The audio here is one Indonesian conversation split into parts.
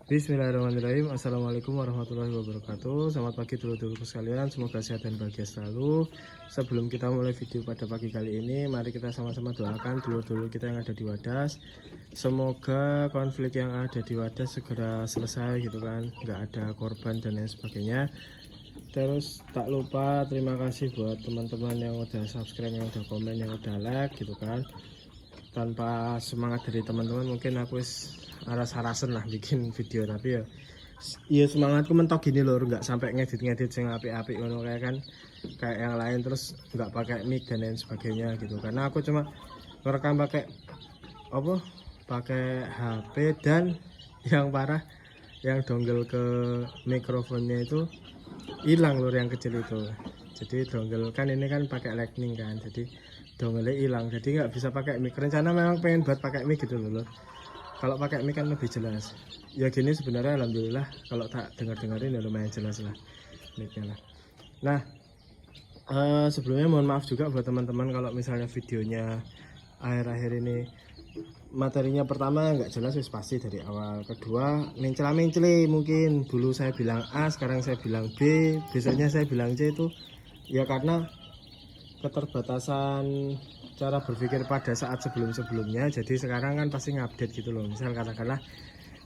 Bismillahirrahmanirrahim. Assalamualaikum warahmatullahi wabarakatuh. Selamat pagi dulur-dulurku sekalian. Semoga sehat dan bahagia selalu. Sebelum kita mulai video pada pagi kali ini, mari kita sama-sama doakan dulur-dulur kita yang ada di Wadas. Semoga konflik yang ada di Wadas segera selesai gitu kan, nggak ada korban dan lain sebagainya. Terus tak lupa terima kasih buat teman-teman yang udah subscribe, yang udah komen, yang udah like gitu kan. Tanpa semangat dari teman-teman mungkin aku aras-arasen lah bikin video, tapi ya semangatku mentok gini loh, nggak sampai ngedit sing apik-apik ngono kayak yang lain, terus nggak pakai mic dan lain sebagainya gitu. Karena aku cuma merekam pakai HP, dan yang parah yang dongle ke mikrofonnya itu hilang lur, yang kecil itu. Jadi dongle kan ini kan pakai lightning kan, jadi dongle hilang, jadi nggak bisa pakai mic. Rencana memang pengen buat pakai mic gitu loh lur. Kalau pakai mic kan lebih jelas. Ya gini sebenarnya alhamdulillah kalau tak dengerin ya lumayan jelas lah micnya lah. Nah sebelumnya mohon maaf juga buat teman-teman kalau misalnya videonya akhir-akhir ini materinya pertama nggak jelas, wis pasti dari awal. Kedua mencela-menceli, mungkin dulu saya bilang A, sekarang saya bilang B, besoknya saya bilang C, itu ya karena keterbatasan cara berpikir pada saat sebelum-sebelumnya. Jadi sekarang kan pasti ngupdate gitu loh. Misal katakanlah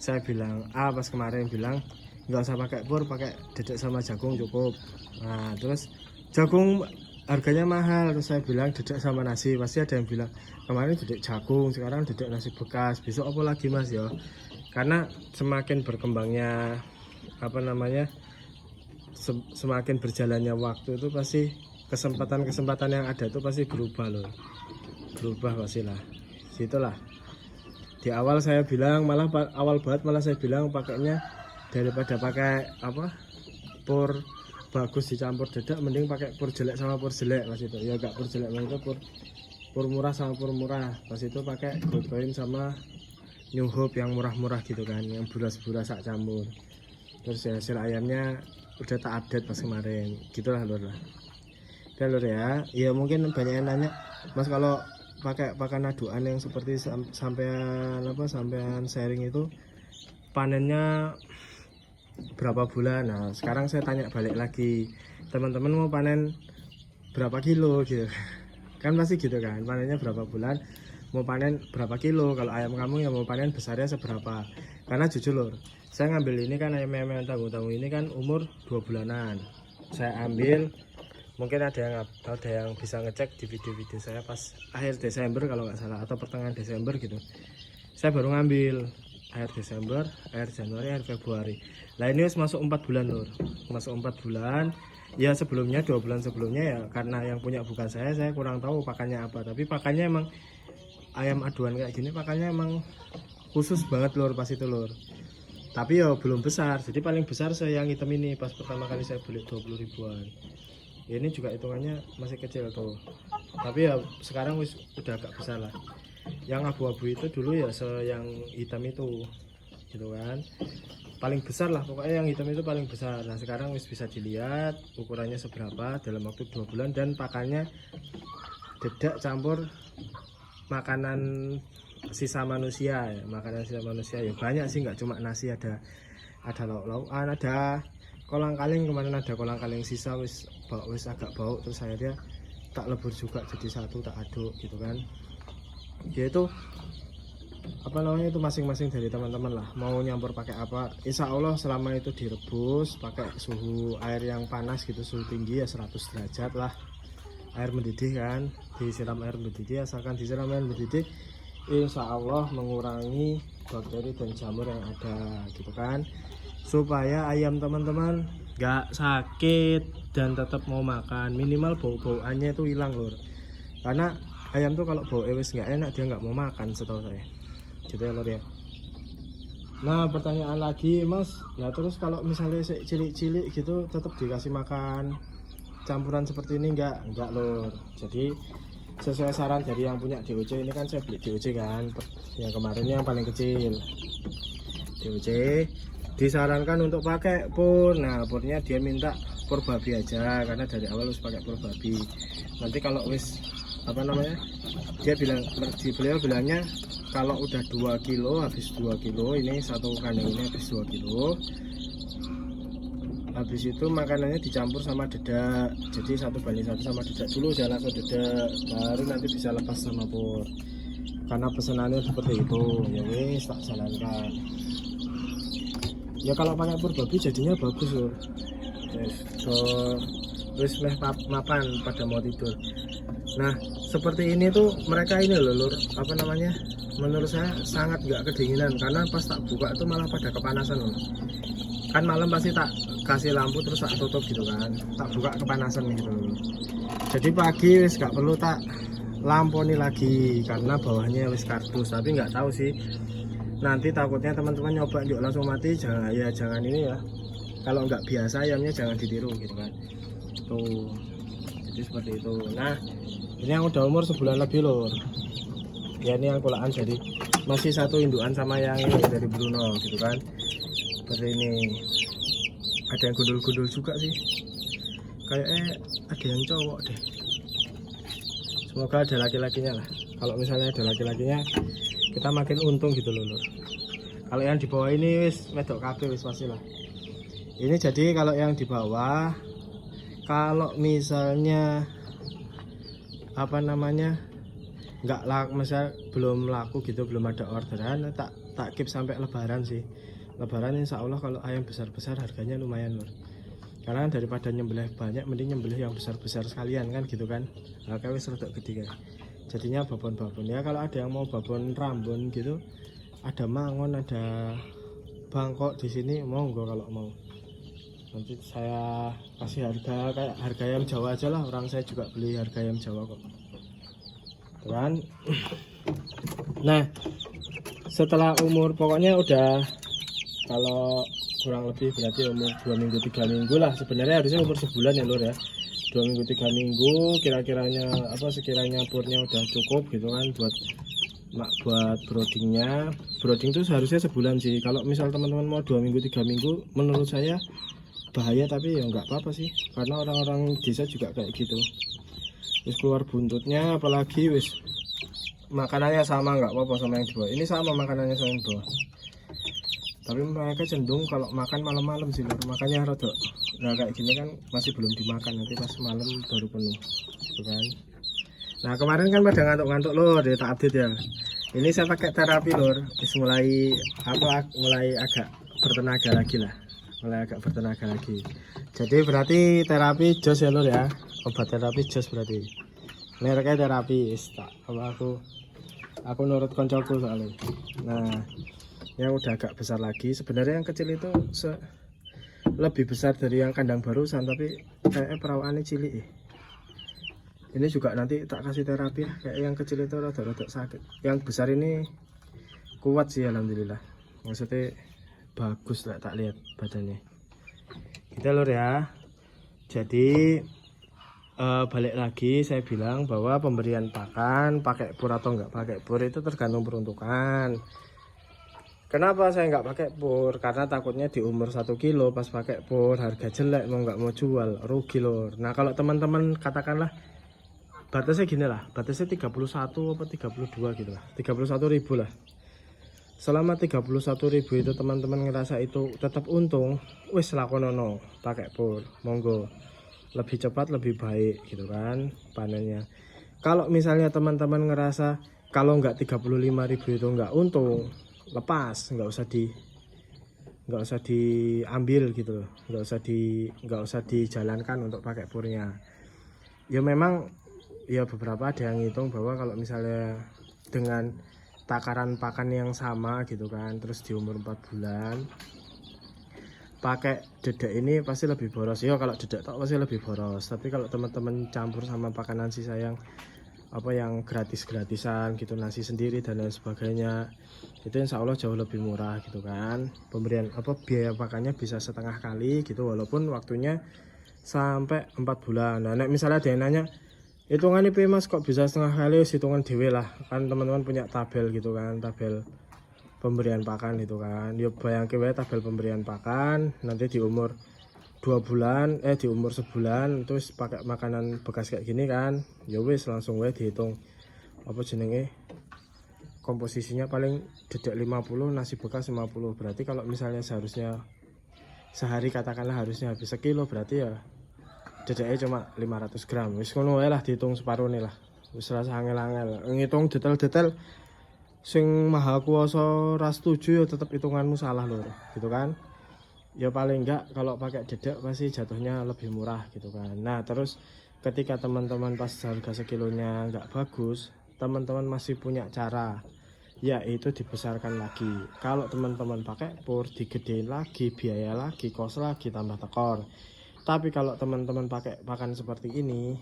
saya bilang A, pas kemarin bilang nggak usah pakai pur, pakai dedek sama jagung cukup. Nah terus jagung harganya mahal, terus saya bilang dedek sama nasi. Pasti ada yang bilang kemarin dedek jagung, sekarang dedek nasi bekas, besok apa lagi mas ya. Karena semakin berkembangnya semakin berjalannya waktu itu pasti kesempatan yang ada itu pasti berubah loh, berubah pastilah gitulah. Di awal saya bilang awal banget malah saya bilang pakainya daripada pakai pur bagus dicampur dedek, mending pakai pur jelek sama pur jelek pas itu. Ya enggak pur jelek, itu pur murah sama pur murah. Pas itu pakai Gold Point sama New Hope yang murah-murah gitu kan, yang buras-buras sak campur. Terus ya hasil ayamnya udah tak update pas kemarin gitulah lur lah. Dan lur ya mungkin banyak yang nanya, mas kalau pakai pakan aduan yang seperti sampean sharing itu panennya berapa bulan? Nah sekarang saya tanya balik lagi, teman-teman mau panen berapa kilo gitu kan, pasti gitu kan, panennya berapa bulan, mau panen berapa kilo. Kalau ayam kamu yang mau panen besarnya seberapa? Karena jujur lur, saya ngambil ini kan ayam tanggung-tanggung ini kan umur 2 bulanan. Saya ambil, mungkin ada yang bisa ngecek di video-video saya pas akhir Desember kalau nggak salah, atau pertengahan Desember gitu. Saya baru ngambil akhir Desember, akhir Januari, akhir Februari. Lah ini masuk 4 bulan lur, masuk 4 bulan. Ya sebelumnya 2 bulan sebelumnya ya karena yang punya bukan saya kurang tahu pakannya apa. Tapi pakannya emang ayam aduan kayak gini, pakannya emang khusus banget lur pas itu lur. Tapi ya belum besar, jadi paling besar saya yang hitam ini pas pertama kali saya beli 20 ribuan. Ini juga hitungannya masih kecil tuh, tapi ya sekarang udah agak besar lah. Yang abu-abu itu dulu ya yang hitam itu gitu kan, paling besar lah pokoknya, yang hitam itu paling besar. Nah sekarang bisa dilihat ukurannya seberapa dalam waktu 2 bulan, dan pakannya dedek campur makanan sisa manusia ya, ya banyak sih, nggak cuma nasi, ada lauk-laukan, ada kolang-kaling. Kemarin ada kolang-kaling sisa wis agak bau, terus akhirnya tak lebur juga jadi satu, tak aduk gitu kan. Yaitu itu masing-masing dari teman-teman lah mau nyampur pakai apa. Insya Allah selama itu direbus pakai suhu air yang panas gitu, suhu tinggi ya 100 derajat lah, air mendidih kan, disiram air mendidih. Asalkan disiram air mendidih insya Allah mengurangi bakteri dan jamur yang ada gitu kan, supaya ayam teman-teman nggak sakit dan tetap mau makan. Minimal bau-bauannya itu hilang lur, karena ayam tuh kalau bau wis nggak enak dia nggak mau makan setahu saya gitu ya lur ya. Nah pertanyaan lagi mas, ya terus kalau misalnya cilik-cilik gitu tetap dikasih makan campuran seperti ini enggak lur. Jadi sesuai saran dari yang punya DOC, ini kan saya beli DOC kan yang kemarin yang paling kecil, DOC disarankan untuk pakai pur. Nah purnya dia minta pur babi aja, karena dari awal harus pakai pur babi. Nanti kalau wis apa namanya, beliau bilangnya kalau udah 2 kilo, habis 2 kilo, ini satu kandang ini habis 2 kilo, habis itu makanannya dicampur sama dedak, jadi 1:1 sama dedak dulu, jangan langsung dedak, baru nanti bisa lepas sama pur, karena pesanannya seperti itu. Ya wis tak jalankan. Ya kalau pakai pur babi jadinya bagus loh. Terus mapan pada mau tidur. Nah seperti ini tuh mereka ini loh lur, apa namanya, menurut saya sangat nggak kedinginan, karena pas tak buka tuh malah pada kepanasan loh. Kan malam pasti tak kasih lampu terus tak tutup gitu kan, tak buka kepanasan gitu loh. Jadi pagi wis nggak perlu tak lamponi lagi karena bawahnya wis kardus. Tapi nggak tahu sih, nanti takutnya teman-teman nyoba yuk langsung mati, jangan ini ya. Kalau nggak biasa ayamnya jangan ditiru gitu kan. Tuh, jadi seperti itu. Nah ini yang udah umur sebulan lebih lor. Ya ini yang kulaan, jadi masih satu indukan sama yang ini dari Bruno gitu kan. Seperti ini. Ada yang gundul-gundul juga sih. Kayaknya ada yang cowok deh. Semoga ada laki-lakinya lah. Kalau misalnya ada laki-lakinya, kita makin untung gitu loh lor. Kalau yang di bawah ini wis wedok kabeh wis pastilah. Ini jadi kalau yang di bawah, kalau misalnya apa namanya nggak laku, misal belum laku gitu, belum ada orderan, tak keep sampai lebaran sih. Lebaran insya Allah kalau ayam besar-besar harganya lumayan lur, karena daripada nyembelih banyak mending nyembelih yang besar-besar sekalian kan gitu kan. Nah kayak wis rodok gede kan, jadinya babon-babon ya. Kalau ada yang mau babon rambun gitu, ada mangon, ada bangkok di sini, monggo kalau mau. Nanti saya kasih harga kayak harga ayam Jawa aja lah, orang saya juga beli harga ayam Jawa kok kan. Nah setelah umur pokoknya udah, kalau kurang lebih berarti umur 2 minggu 3 minggu lah, sebenarnya harusnya umur sebulan ya lur ya. 2 minggu 3 minggu kira-kiranya apa, sekiranya purnya udah cukup gitu kan buat broodingnya. Brooding tuh seharusnya sebulan sih. Kalau misal teman-teman mau 2 minggu 3 minggu menurut saya bahaya, tapi ya nggak apa-apa sih, karena orang-orang desa juga kayak gitu. Wis keluar buntutnya, apalagi wis makanannya sama, nggak apa-apa sama yang di bawah. Ini sama makanannya sama yang di bawah, tapi mereka cenderung kalau makan malam-malam sih lur, makanya rodok. Nah kayak gini kan masih belum dimakan, nanti pas malam baru penuh gitu kan. Nah kemarin kan pada ngantuk-ngantuk lur, dia tak update ya. Ini saya pakai terapi lur, mulai agak bertenaga lagi lah, jadi berarti terapi jos ya lur ya, obat terapi jos berarti. Mereknya terapi tak apa, aku nurut koncoku soalnya. Nah yang udah agak besar lagi, sebenarnya yang kecil itu lebih besar dari yang kandang barusan, tapi kayaknya perawaannya cilik. Ini juga nanti tak kasih terapi, kayak yang kecil itu rada-rada sakit. Yang besar ini kuat sih alhamdulillah, maksudnya bagus lah, tak lihat badannya kita lur ya. Jadi balik lagi saya bilang bahwa pemberian pakan pakai pur atau nggak pakai pur itu tergantung peruntukan. Kenapa saya nggak pakai pur? Karena takutnya di umur 1 kilo pas pakai pur harga jelek, mau nggak mau jual rugi lur. Nah kalau teman-teman katakanlah batasnya gini lah, batasnya 31 apa 32 gitu lah, 31.000 lah. Selama 31.000 itu teman-teman ngerasa itu tetap untung, wis lakonono pakai pur, monggo. Lebih cepat lebih baik gitu kan panennya. Kalau misalnya teman-teman ngerasa kalau nggak 35.000 itu nggak untung, lepas, nggak usah diambil gitu, nggak usah dijalankan untuk pakai purnya. Ya memang ya beberapa ada yang ngitung bahwa kalau misalnya dengan takaran pakan yang sama gitu kan, terus di umur 4 bulan pakai dedak ini pasti lebih boros. Ya kalau dedak tok pasti lebih boros, tapi kalau teman-teman campur sama pakanan sisa yang apa yang gratis-gratisan gitu, nasi sendiri dan lain sebagainya, itu insya Allah jauh lebih murah gitu kan. Pemberian apa biaya pakannya bisa setengah kali gitu, walaupun waktunya sampai 4 bulan. Nah misalnya ada yang nanya hitungan IP mas kok bisa setengah kali, hitungan dewe lah kan, teman-teman punya tabel gitu kan, tabel pemberian pakan itu kan. Yuk bayangin wae tabel pemberian pakan nanti di umur 2 bulan di umur sebulan terus pakai makanan bekas kayak gini kan, ya wis langsung wae dihitung apa jenenge komposisinya paling dedek 50, nasi bekas 50. Berarti kalau misalnya seharusnya sehari katakanlah harusnya habis sekilo, berarti ya dedeknya cuma 500 gram. Wis ngono wae lah, dihitung separuh nih lah. Wis rasa angel-angel ngitung detail-detail sing maha kuasa ora setuju ya tetep hitunganmu salah lho gitu kan. Ya paling enggak kalau pakai dedek pasti jatuhnya lebih murah gitu kan. Nah terus ketika teman-teman pas harga sekilonya enggak bagus, teman-teman masih punya cara, yaitu dibesarkan lagi. Kalau teman-teman pakai pur, digedein lagi, biaya lagi, kos lagi, tambah tekor. Tapi kalau teman-teman pakai pakan seperti ini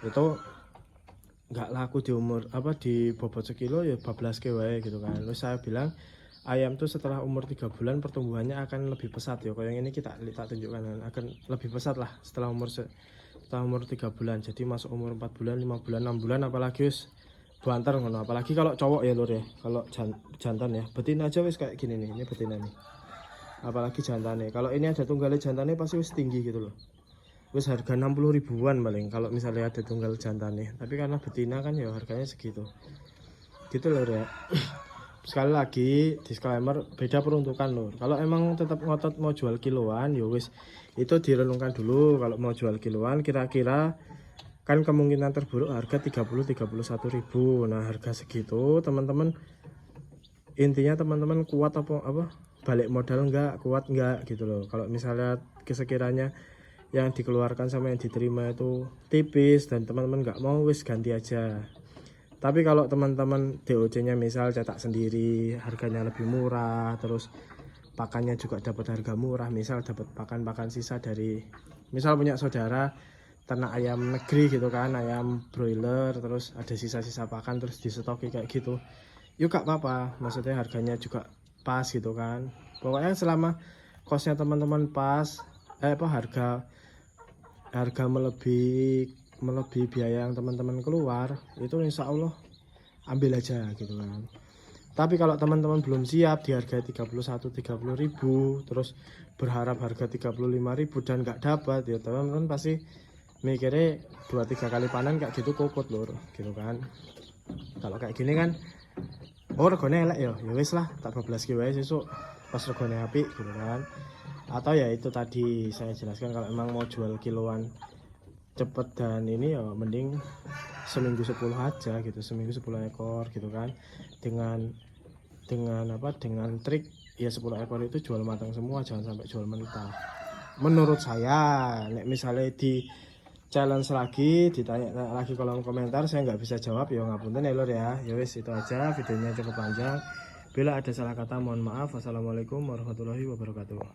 itu nggak laku di umur di bobot sekilo ya 14 wae gitu kan. Terus saya bilang ayam tuh setelah umur 3 bulan pertumbuhannya akan lebih pesat ya. Kayak ini kita tunjukkan akan lebih pesat lah setelah umur 3 bulan. Jadi masuk umur 4 bulan, 5 bulan, 6 bulan apalagi wis buantar ngono. Apalagi kalau cowok ya lur ya. Kalau jantan ya, betina aja wis kayak gini nih. Ini betina nih. Apalagi jantannya. Kalau ini ada tunggalnya jantannya pasti wis tinggi gitu loh. Wis harga 60 ribuan paling kalau misalnya ada tunggal jantannya. Tapi karena betina kan ya harganya segitu. Gitu lur ya. Sekali lagi disclaimer, beda peruntukan lur. Kalau emang tetap ngotot mau jual kiloan ya wis itu direnungkan dulu. Kalau mau jual kiloan kira-kira kan kemungkinan terburuk harga 30-31 ribu. Nah harga segitu teman-teman, intinya teman-teman kuat apa balik modal kuat enggak gitu loh. Kalau misalnya sekiranya yang dikeluarkan sama yang diterima itu tipis dan teman-teman nggak mau, wis ganti aja. Tapi kalau teman-teman DOC nya misal cetak sendiri, harganya lebih murah, terus pakannya juga dapat harga murah, misal dapat pakan sisa dari misal punya saudara ternak ayam negeri gitu kan, ayam broiler, terus ada sisa-sisa pakan terus distoki kayak gitu, yuk gak apa-apa, maksudnya harganya juga pas gitu kan. Pokoknya selama kosnya teman-teman pas, harga melebihi biaya yang teman-teman keluar, itu insya Allah ambil aja gitu kan. Tapi kalau teman-teman belum siap di harga 31-30 ribu terus berharap harga 35 ribu dan nggak dapat, ya teman-teman pasti mikirnya 2-3 kali panen kayak gitu kokot lur gitu kan. Kalau kayak gini kan regane elek ya wis lah tak 12 wae sesuk pas regane apik gitu kan. Atau ya itu tadi saya jelaskan, kalau emang mau jual kiloan cepet dan ini ya mending seminggu 10 aja gitu, seminggu 10 ekor gitu kan, dengan trik ya 10 ekor itu jual matang semua, jangan sampai jual mentah menurut saya. Nek misalnya di challenge lagi, ditanya lagi kolom komentar saya nggak bisa jawab ya ngapunten ya lur ya. Ya wis itu aja, videonya cukup panjang, bila ada salah kata mohon maaf. Wassalamualaikum warahmatullahi wabarakatuh.